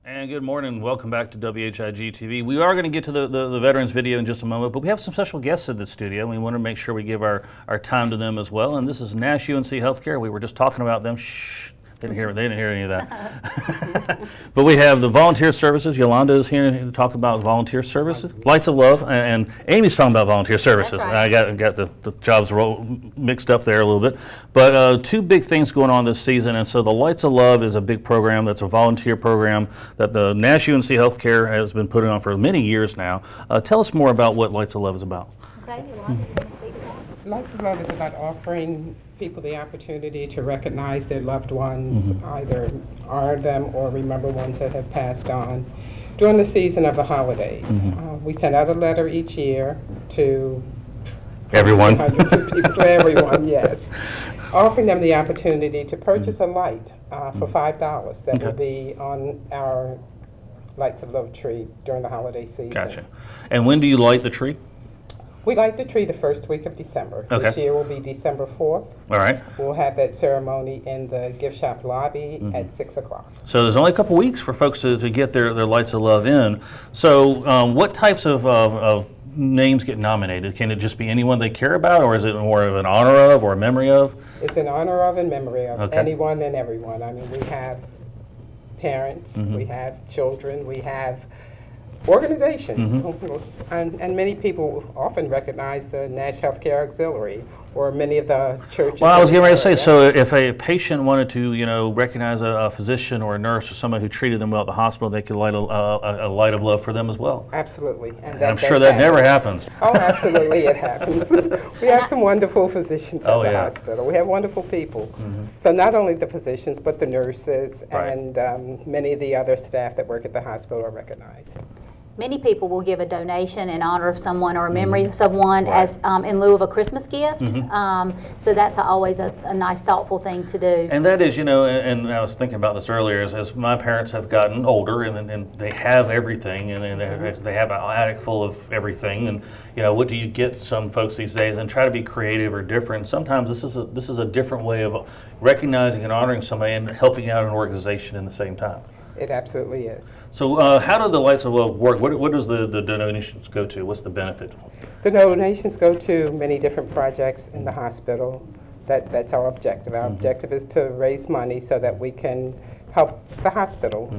And good morning. Welcome back to WHIG TV. We are going to get to the veterans video in just a moment, but we have some special guests in the studio, and we want to make sure we give our time to them as well. And this is Nash UNC Healthcare. We were just talking about them. Shh. They didn't hear any of that. But we have the volunteer services. Yolanda is here to talk about volunteer services. Lights of Love, and Amy's talking about volunteer services. Right. I got the jobs mixed up there a little bit. But two big things going on this season, and so the Lights of Love is a big program that's a volunteer program that the Nash UNC Healthcare has been putting on for many years now. Tell us more about what Lights of Love is about. Okay, Yolanda, you want to speak to that? Lights of Love is about offering people the opportunity to recognize their loved ones, either honor them or remember ones that have passed on during the season of the holidays. We send out a letter each year to Everyone. hundreds of people, to everyone, yes, offering them the opportunity to purchase a light for $5 that will be on our Lights of Love tree during the holiday season. Gotcha. And when do you light the tree? We light the tree the first week of December. Okay. This year will be December 4th. All right. We'll have that ceremony in the gift shop lobby at 6 o'clock. So there's only a couple weeks for folks to get their Lights of Love in. So what types of names get nominated? Can it just be anyone they care about, or is it more of an honor of or a memory of? It's in honor of and memory of Okay. anyone and everyone. I mean, we have parents, we have children, we have organizations, and many people often recognize the Nash Healthcare Auxiliary or many of the churches. Well, I was getting ready to say, area. so if a patient wanted to, recognize a physician or a nurse or someone who treated them well at the hospital, they could light a Light of Love for them as well. Absolutely. And I'm sure that never happen. happens. Oh, absolutely, it happens. We have some wonderful physicians at Oh, the yeah. hospital. We have wonderful people. So not only the physicians, but the nurses Right. and many of the other staff that work at the hospital are recognized. Many people will give a donation in honor of someone or a memory of someone as in lieu of a Christmas gift. So that's always a nice, thoughtful thing to do. And that is, and I was thinking about this earlier, as my parents have gotten older and they have everything, and they have an attic full of everything, and what do you get some folks these days, and try to be creative or different. Sometimes this is a different way of recognizing and honoring somebody and helping out an organization in the same time. It absolutely is. So how do the Lights of Love work? What does the donations go to? What's the benefit? The donations go to many different projects in the hospital. That's our objective. Our objective is to raise money so that we can help the hospital.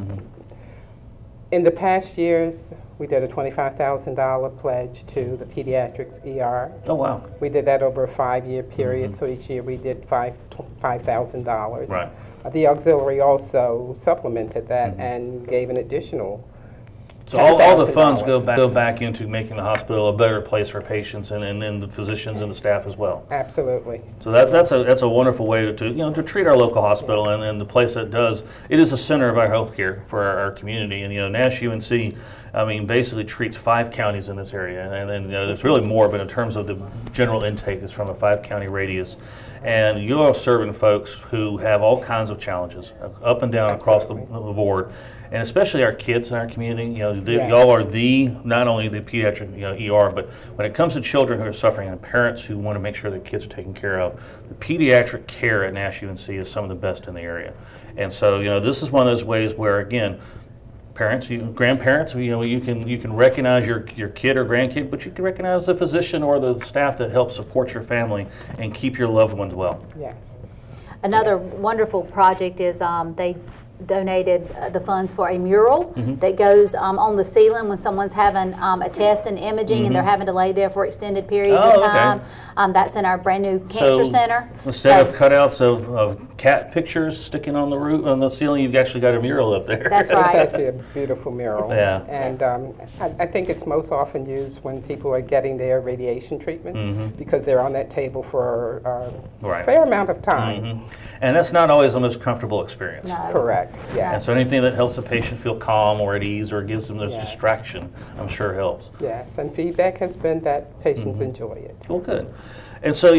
In the past years, we did a $25,000 pledge to the pediatrics ER. Oh, wow. We did that over a 5-year period, so each year we did $5,000. Right. The auxiliary also supplemented that and gave an additional So all the funds $10,000. go back into making the hospital a better place for patients and the physicians and the staff as well. Absolutely. So that's a wonderful way to treat our local hospital and the place that does. It is the center of our healthcare for our community, and Nash UNC, basically treats 5 counties in this area, and there's really more, but in terms of the general intake, is from a 5-county radius, and you are serving folks who have all kinds of challenges up and down across the board. And especially our kids in our community, y'all are not only the pediatric ER, but when it comes to children who are suffering and parents who want to make sure their kids are taken care of, the pediatric care at Nash UNC is some of the best in the area. And so, this is one of those ways where, again, parents, grandparents, you can recognize your kid or grandkid, but you can recognize the physician or the staff that helps support your family and keep your loved ones well. Yes. Another wonderful project is they donated the funds for a mural that goes on the ceiling when someone's having a test and imaging and they're having to lay there for extended periods of time. That's in our brand new cancer center. Instead of cutouts of cat pictures sticking on the roof, on the ceiling, you've actually got a mural up there. That's right. It's actually a beautiful mural. Yeah. And I think it's most often used when people are getting their radiation treatments because they're on that table for a fair amount of time. And that's not always the most comfortable experience. No. Correct. Yeah. And so anything that helps a patient feel calm or at ease or gives them this distraction, I'm sure helps. Yes, and feedback has been that patients enjoy it. Well, good. And so,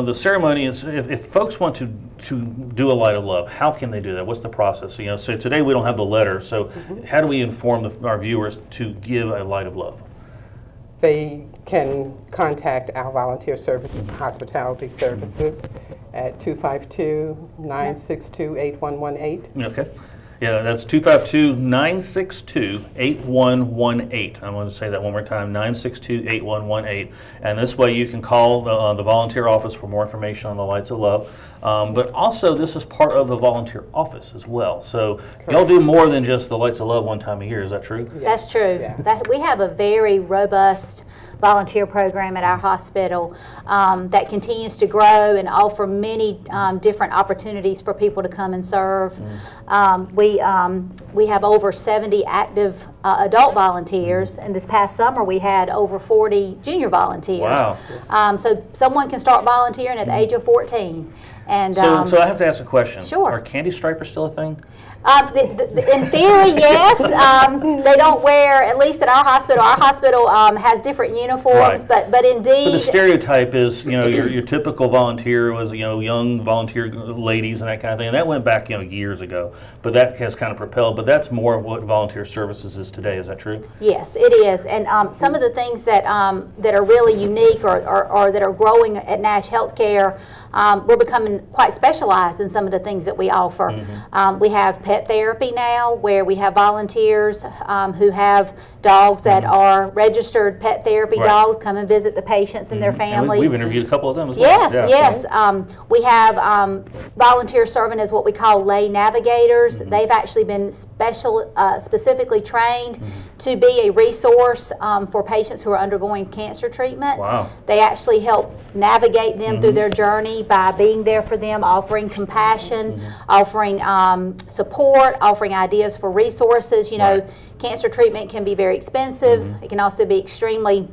the ceremony is, if folks want to do a Light of Love, how can they do that? What's the process? So today we don't have the letter, so how do we inform our viewers to give a Light of Love? They can contact our volunteer services, hospitality services, at 252-962-8118. Okay. Yeah, that's 252-962-8118. I'm going to say that one more time, 962-8118. And this way you can call the volunteer office for more information on the Lights of Love. But also, this is part of the volunteer office as well. So y'all do more than just the Lights of Love one time a year. Is that true? Yes. That's true. Yeah. We have a very robust volunteer program at our hospital that continues to grow and offer many different opportunities for people to come and serve. We have over 70 active adult volunteers, and this past summer we had over 40 junior volunteers. Wow. So someone can start volunteering at the age of 14. And so I have to ask a question. Sure. Are candy stripers still a thing? In theory, yes. They don't wear, at least at our hospital. Our hospital has different uniforms, Right. but indeed. But the stereotype is, your typical volunteer was, young volunteer ladies and that kind of thing. And that went back, years ago. But that has kind of propelled. But that's more of what volunteer services is today. Is that true? Yes, it is. And some of the things that that are really unique or that are growing at Nash Healthcare, we're becoming quite specialized in some of the things that we offer. We have pet therapy now, where we have volunteers who have dogs that are registered pet therapy dogs come and visit the patients and their families. And we've interviewed a couple of them as well. Yes, Yeah. yes. We have volunteers serving as what we call lay navigators. They've actually been specifically trained to be a resource for patients who are undergoing cancer treatment. Wow. They actually help navigate them through their journey by being there for them, offering compassion, offering support, offering ideas for resources. Right. Cancer treatment can be very expensive. It can also be extremely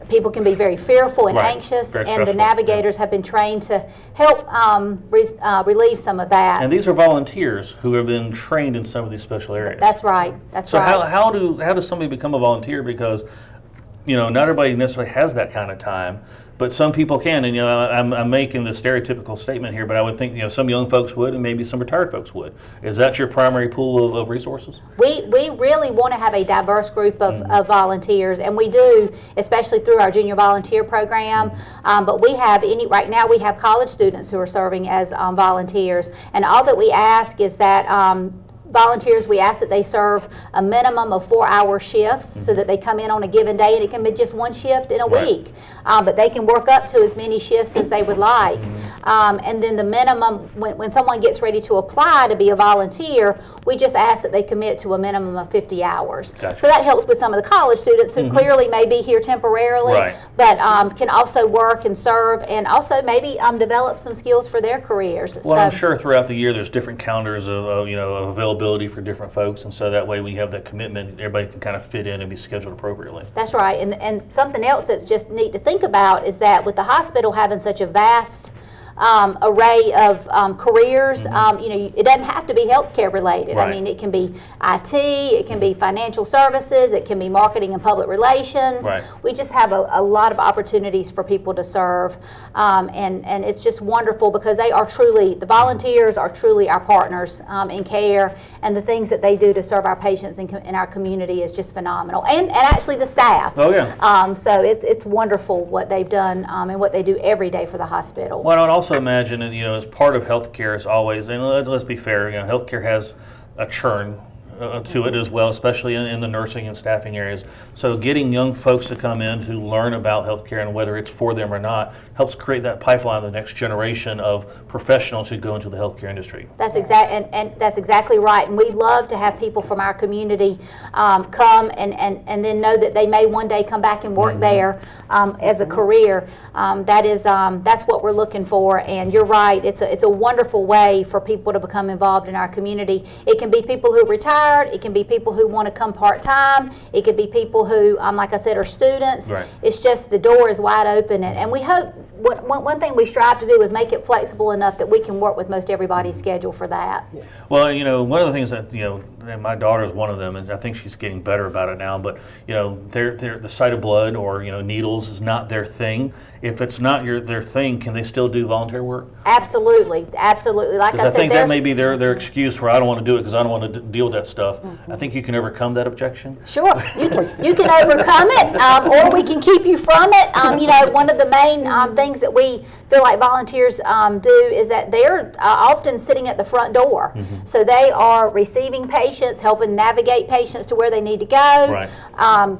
people can be very fearful and Right. anxious, Very and the stressful, navigators have been trained to help relieve some of that. And these are volunteers who have been trained in some of these special areas. That's right. That's So right. how does somebody become a volunteer? Because not everybody necessarily has that kind of time, but some people can. And I'm making the stereotypical statement here, but I would think some young folks would, and maybe some retired folks would. Is that your primary pool of resources? We really want to have a diverse group of volunteers, and we do, especially through our junior volunteer program. But we have right now we have college students who are serving as volunteers, and all that we ask is that volunteers, we ask that they serve a minimum of 4-hour shifts so that they come in on a given day, and it can be just one shift in a week. But they can work up to as many shifts as they would like. And then the minimum, when someone gets ready to apply to be a volunteer, we just ask that they commit to a minimum of 50 hours. Gotcha. So that helps with some of the college students who clearly may be here temporarily, Right. but can also work and serve, and also maybe develop some skills for their careers. Well, I'm sure throughout the year there's different calendars of availability for different folks, and so that way when you have that commitment, everybody can kind of fit in and be scheduled appropriately. That's right. And something else that's just neat to think about is that with the hospital having such a vast array of careers. It doesn't have to be healthcare related. Right. I mean, it can be IT, it can be financial services, it can be marketing and public relations. Right. We just have a lot of opportunities for people to serve, and it's just wonderful because the volunteers are truly our partners in care, and the things that they do to serve our patients in our community is just phenomenal, and actually the staff. Oh yeah. So it's wonderful what they've done and what they do every day for the hospital. Well, I'd also imagine that, as part of healthcare is always, and let's be fair, healthcare has a churn to it as well, especially in the nursing and staffing areas. So getting young folks to come in to learn about healthcare and whether it's for them or not helps create that pipeline of the next generation of professionals who go into the healthcare industry. That's and that's exactly right. And we love to have people from our community come and then know that they may one day come back and work there as a career. That's what we're looking for. And you're right. It's a wonderful way for people to become involved in our community. It can be people who retire. It can be people who want to come part-time. It could be people who, like I said, are students. Right. It's just the door is wide open. And we hope, one thing we strive to do is make it flexible enough that we can work with most everybody's schedule for that. Well, one of the things that, and my daughter's one of them, and I think she's getting better about it now, but, the sight of blood or, needles is not their thing. If it's not their thing, can they still do volunteer work? Absolutely, absolutely. Like I said, I think that may be their excuse for I don't want to do it because I don't want to deal with that stuff. I think you can overcome that objection. Sure, you can overcome it, or we can keep you from it. One of the main things things that we feel like volunteers do is that they're often sitting at the front door. So they are receiving patients, helping navigate patients to where they need to go,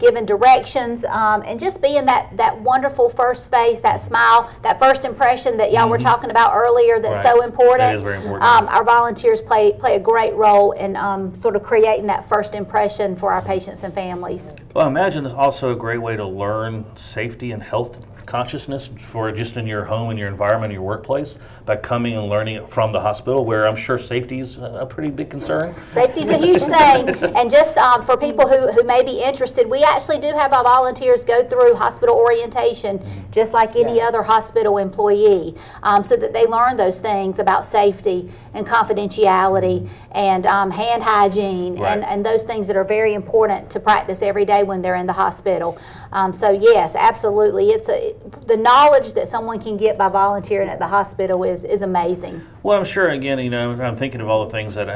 giving directions, and just being that wonderful first face, that smile, that first impression that y'all were talking about earlier that's so important. That is very important. Our volunteers play a great role in sort of creating that first impression for our patients and families. Well, I imagine it's also a great way to learn safety and health consciousness for just in your home and your environment, your workplace, by coming and learning it from the hospital, where I'm sure safety is a pretty big concern. Safety is a huge thing, and just for people who may be interested, we actually do have our volunteers go through hospital orientation, just like any other hospital employee, so that they learn those things about safety and confidentiality and hand hygiene and those things that are very important to practice every day when they're in the hospital. So yes, absolutely, the knowledge that someone can get by volunteering at the hospital is amazing. Well, I'm sure, again, I'm thinking of all the things that,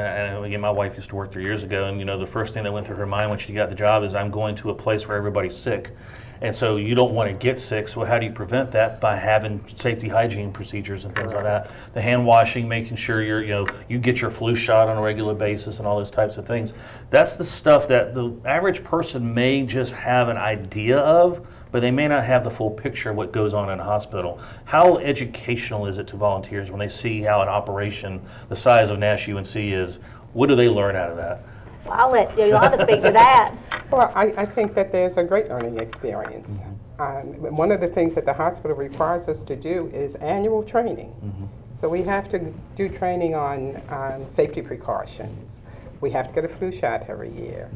again, my wife used to work 3 years ago, and, the first thing that went through her mind when she got the job is, I'm going to a place where everybody's sick. And so you don't want to get sick, so how do you prevent that? By having safety hygiene procedures and things like that. The hand washing, making sure you get your flu shot on a regular basis and all those types of things. That's the stuff that the average person may just have an idea of, but they may not have the full picture of what goes on in a hospital. How educational is it to volunteers when they see how an operation the size of Nash UNC is? What do they learn out of that? Well, I'll let Yolanda speak to that. Well, I think that there's a great learning experience. One of the things that the hospital requires us to do is annual training. So we have to do training on safety precautions. We have to get a flu shot every year.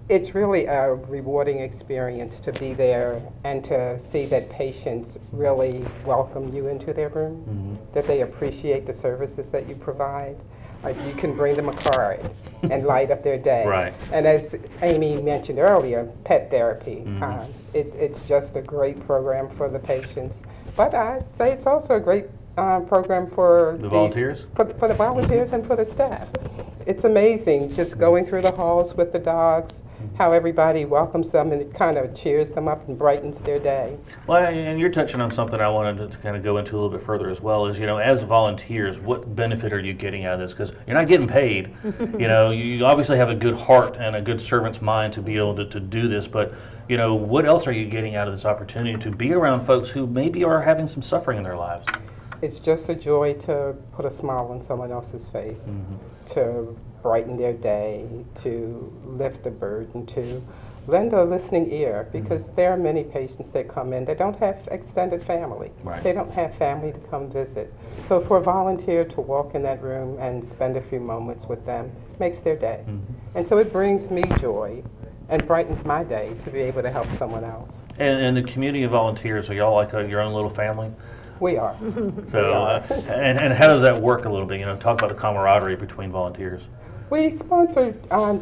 It's really a rewarding experience to be there and to see that patients really welcome you into their room, that they appreciate the services that you provide. Like you can bring them a card and light up their day. Right. And as Amy mentioned earlier, pet therapy. It's just a great program for the patients. But I'd say it's also a great program for the volunteers? For the volunteers and for the staff. It's amazing just going through the halls with the dogs, how everybody welcomes them and it kind of cheers them up and brightens their day. Well, and you're touching on something I wanted to kind of go into a little bit further as well, is, as volunteers, what benefit are you getting out of this? Because you're not getting paid. You obviously have a good heart and a good servant's mind to be able to do this, but what else are you getting out of this opportunity to be around folks who maybe are having some suffering in their lives? It's just a joy to put a smile on someone else's face, to brighten their day, to lift the burden, to lend a listening ear, because there are many patients that come in that don't have extended family. They don't have family to come visit. So for a volunteer to walk in that room and spend a few moments with them makes their day. And so it brings me joy and brightens my day to be able to help someone else. And the community of volunteers, are y'all like your own little family? We are. So, and how does that work a little bit? Talk about the camaraderie between volunteers. We sponsor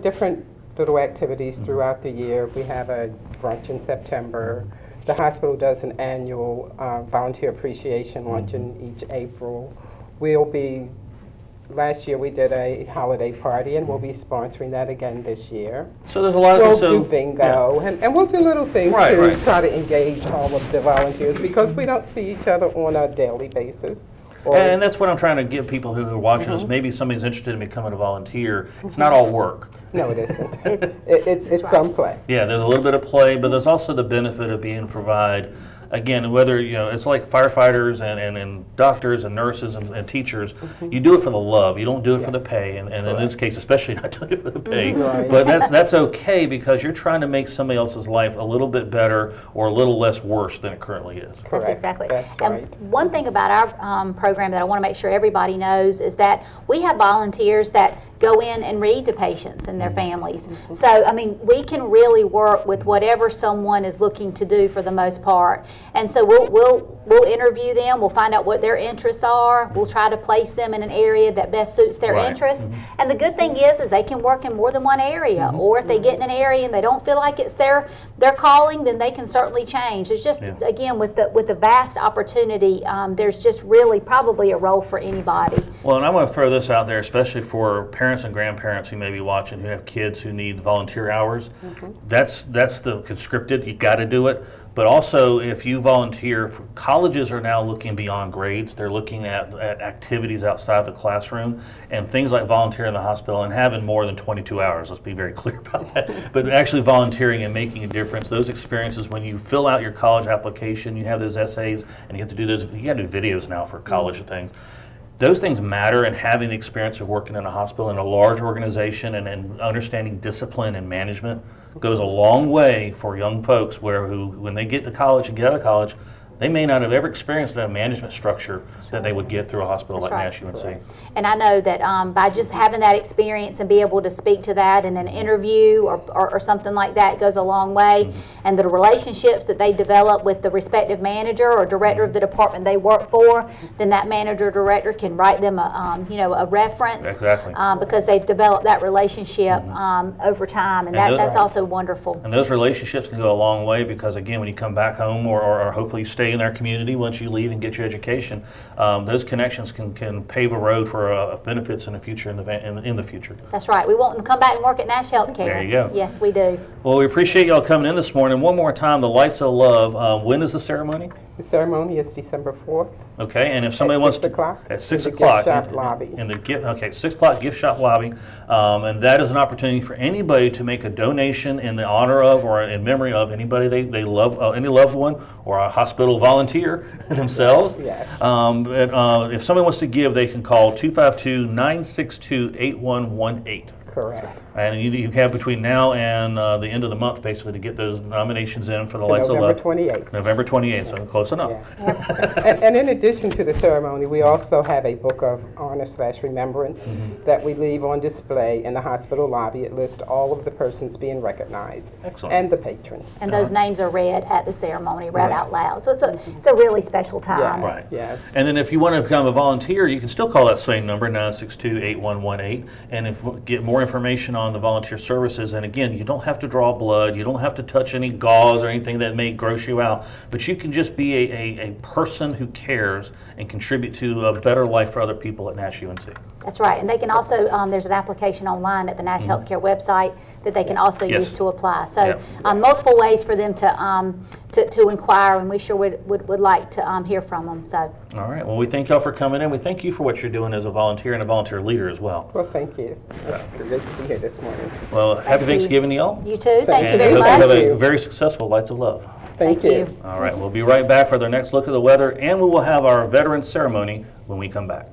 different little activities throughout the year. We have a brunch in September. The hospital does an annual volunteer appreciation luncheon each April. Last year we did a holiday party, and we'll be sponsoring that again this year. So there's a lot of things. We'll do bingo, and we'll do little things to try to engage all of the volunteers, because we don't see each other on a daily basis. And that's what I'm trying to give people who are watching us. Maybe somebody's interested in becoming a volunteer. It's not all work. No, it isn't. It's some play. Yeah, there's a little bit of play, but there's also the benefit of being able to provide, again, whether, it's like firefighters and doctors and nurses and teachers, you do it for the love. You don't do it for the pay, and in this case, especially not doing it for the pay. But that's okay, because you're trying to make somebody else's life a little bit better or a little less worse than it currently is. That's exactly. That's right. One thing about our program that I want to make sure everybody knows is that we have volunteers that go in and read to patients and their families. So, we can really work with whatever someone is looking to do for the most part. And so we'll interview them, we'll find out what their interests are, we'll try to place them in an area that best suits their interests. And the good thing is they can work in more than one area, or if they get in an area and they don't feel like it's their calling, then they can certainly change. It's just, again, with the vast opportunity, there's just really probably a role for anybody. Well, and I'm going to throw this out there, especially for parents and grandparents who may be watching who have kids who need volunteer hours. That's the conscripted, you got to do it. But also, if you volunteer, colleges are now looking beyond grades. They're looking at activities outside the classroom and things like volunteering in the hospital and having more than 22 hours. Let's be very clear about that. But actually volunteering and making a difference, those experiences when you fill out your college application, you have those essays, and you have to do those, you got to do videos now for college things. Those things matter, and having the experience of working in a hospital in a large organization and understanding discipline and management goes a long way for young folks who, when they get to college and get out of college, they may not have ever experienced that management structure that they would get through a hospital like Nash UNC. And I know that by just having that experience and be able to speak to that in an interview or something like that goes a long way. And the relationships that they develop with the respective manager or director of the department they work for, then that manager or director can write them a reference because they've developed that relationship over time, and that's also wonderful. And those relationships can go a long way because, again, when you come back home or hopefully you stay in our community once you leave and get your education, those connections can pave a road for benefits in the future. In the future. That's right. We want them to come back and work at Nash Healthcare. There you go. Yes, we do. Well, we appreciate y'all coming in this morning. One more time, the Lights of Love. When is the ceremony? The ceremony is December 4th. Okay, and if somebody wants to... At 6 o'clock. Gift shop lobby. In the 6 o'clock gift shop lobby. And that is an opportunity for anybody to make a donation in the honor of or in memory of anybody they love, any loved one or a hospital volunteer themselves. Yes. If somebody wants to give, they can call 252-962-8118. Correct. And you have between now and the end of the month, basically, to get those nominations in for the Lights of Love. November 28th. November 28th, so close enough. Yeah. and in addition to the ceremony, we also have a book of honor/remembrance that we leave on display in the hospital lobby. It lists all of the persons being recognized. Excellent. And the patrons. And those names are read at the ceremony, read out loud. So it's a really special time. Yes. Right. Yes. And then if you want to become a volunteer, you can still call that same number, 962-8118, and get more information on the volunteer services. And again, you don't have to draw blood, you don't have to touch any gauze or anything that may gross you out, but you can just be a person who cares and contribute to a better life for other people at Nash UNC. That's right. And they can also, there's an application online at the Nash Healthcare website that they can also use to apply. So multiple ways for them to inquire, and we sure would like to hear from them. So. All right. Well, we thank y'all for coming in. We thank you for what you're doing as a volunteer and a volunteer leader as well. Well, thank you. It's good to be here this morning. Well, happy Thanksgiving to y'all. You too. Thank you very much. And hope you have a very successful Lights of Love. Thank you. All right. We'll be right back for their next look at the weather, and we will have our veterans ceremony when we come back.